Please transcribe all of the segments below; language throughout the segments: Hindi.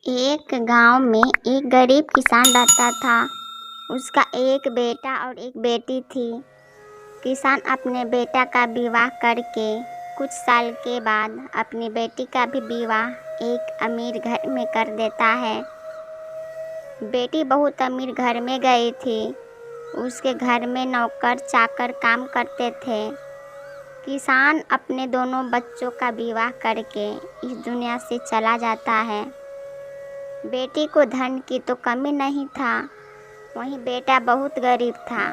एक गांव में एक गरीब किसान रहता था। उसका एक बेटा और एक बेटी थी। किसान अपने बेटा का विवाह करके कुछ साल के बाद अपनी बेटी का भी विवाह एक अमीर घर में कर देता है। बेटी बहुत अमीर घर में गई थी। उसके घर में नौकर चाकर काम करते थे। किसान अपने दोनों बच्चों का विवाह करके इस दुनिया से चला जाता है। बेटी को धन की तो कमी नहीं था, वहीं बेटा बहुत गरीब था।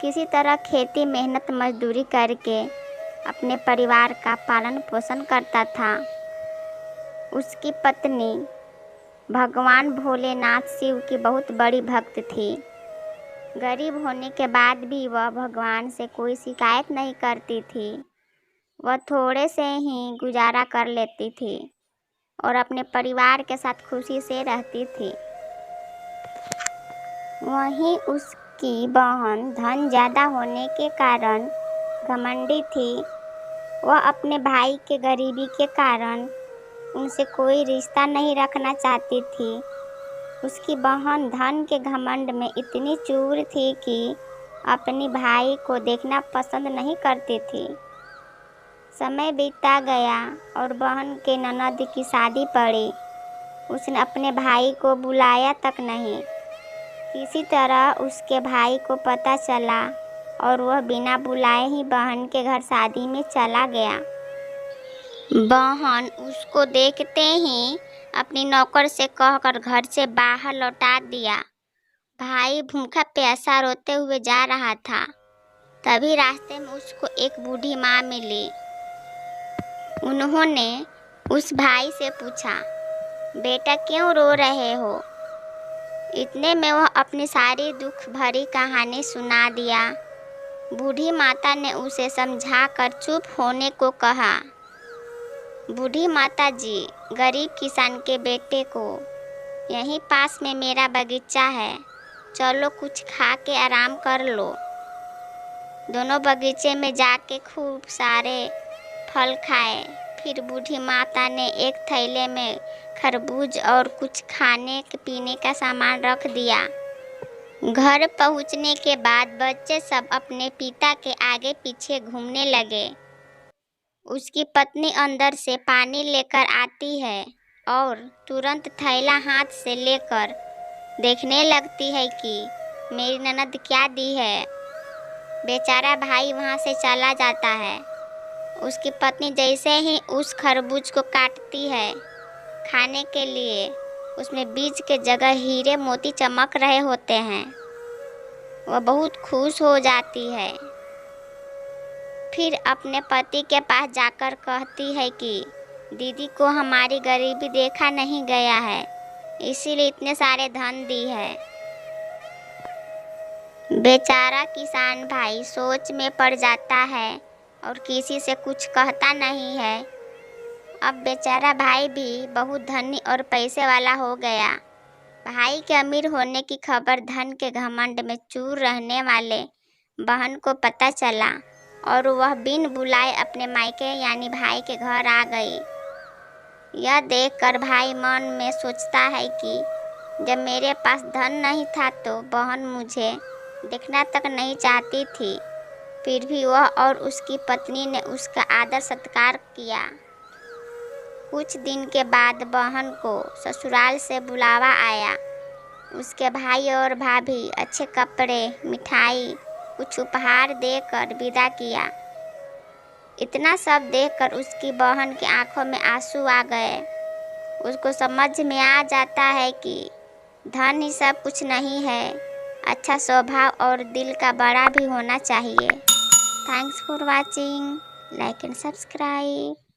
किसी तरह खेती मेहनत मजदूरी करके अपने परिवार का पालन पोषण करता था। उसकी पत्नी भगवान भोलेनाथ शिव की बहुत बड़ी भक्त थी। गरीब होने के बाद भी वह भगवान से कोई शिकायत नहीं करती थी। वह थोड़े से ही गुजारा कर लेती थी और अपने परिवार के साथ खुशी से रहती थी। वहीं उसकी बहन धन ज़्यादा होने के कारण घमंडी थी। वह अपने भाई के गरीबी के कारण उनसे कोई रिश्ता नहीं रखना चाहती थी। उसकी बहन धन के घमंड में इतनी चूर थी कि अपनी भाई को देखना पसंद नहीं करती थी। समय बीतता गया और बहन के ननद की शादी पड़ी। उसने अपने भाई को बुलाया तक नहीं। किसी तरह उसके भाई को पता चला और वह बिना बुलाए ही बहन के घर शादी में चला गया। बहन उसको देखते ही अपनी नौकर से कहकर घर से बाहर लौटा दिया। भाई भूखा प्यासा रोते हुए जा रहा था। तभी रास्ते में उसको एक बूढ़ी माँ मिली। उन्होंने उस भाई से पूछा, बेटा क्यों रो रहे हो? इतने में वह अपनी सारी दुख भरी कहानी सुना दिया। बूढ़ी माता ने उसे समझाकर चुप होने को कहा। बूढ़ी माता जी, गरीब किसान के बेटे को यहीं पास में मेरा बगीचा है, चलो कुछ खा के आराम कर लो। दोनों बगीचे में जाके खूब सारे फल खाए। फिर बूढ़ी माता ने एक थैले में खरबूज और कुछ खाने पीने का सामान रख दिया। घर पहुंचने के बाद बच्चे सब अपने पिता के आगे पीछे घूमने लगे। उसकी पत्नी अंदर से पानी लेकर आती है और तुरंत थैला हाथ से लेकर देखने लगती है कि मेरी ननद क्या दी है। बेचारा भाई वहां से चला जाता है। उसकी पत्नी जैसे ही उस खरबूज को काटती है खाने के लिए, उसमें बीज के जगह हीरे मोती चमक रहे होते हैं। वह बहुत खुश हो जाती है। फिर अपने पति के पास जाकर कहती है कि दीदी को हमारी गरीबी देखा नहीं गया है, इसीलिए इतने सारे धन दी है। बेचारा किसान भाई सोच में पड़ जाता है और किसी से कुछ कहता नहीं है। अब बेचारा भाई भी बहुत धनी और पैसे वाला हो गया। भाई के अमीर होने की खबर धन के घमंड में चूर रहने वाले बहन को पता चला और वह बिन बुलाए अपने मायके यानी भाई के घर आ गई। यह देखकर भाई मन में सोचता है कि जब मेरे पास धन नहीं था तो बहन मुझे देखना तक नहीं चाहती थी। फिर भी वह और उसकी पत्नी ने उसका आदर सत्कार किया। कुछ दिन के बाद बहन को ससुराल से बुलावा आया। उसके भाई और भाभी अच्छे कपड़े, मिठाई, कुछ उपहार देकर विदा किया। इतना सब देखकर उसकी बहन की आंखों में आंसू आ गए। उसको समझ में आ जाता है कि धन ही सब कुछ नहीं है, अच्छा स्वभाव और दिल का बड़ा भी होना चाहिए। Thanks for watching. Like and subscribe.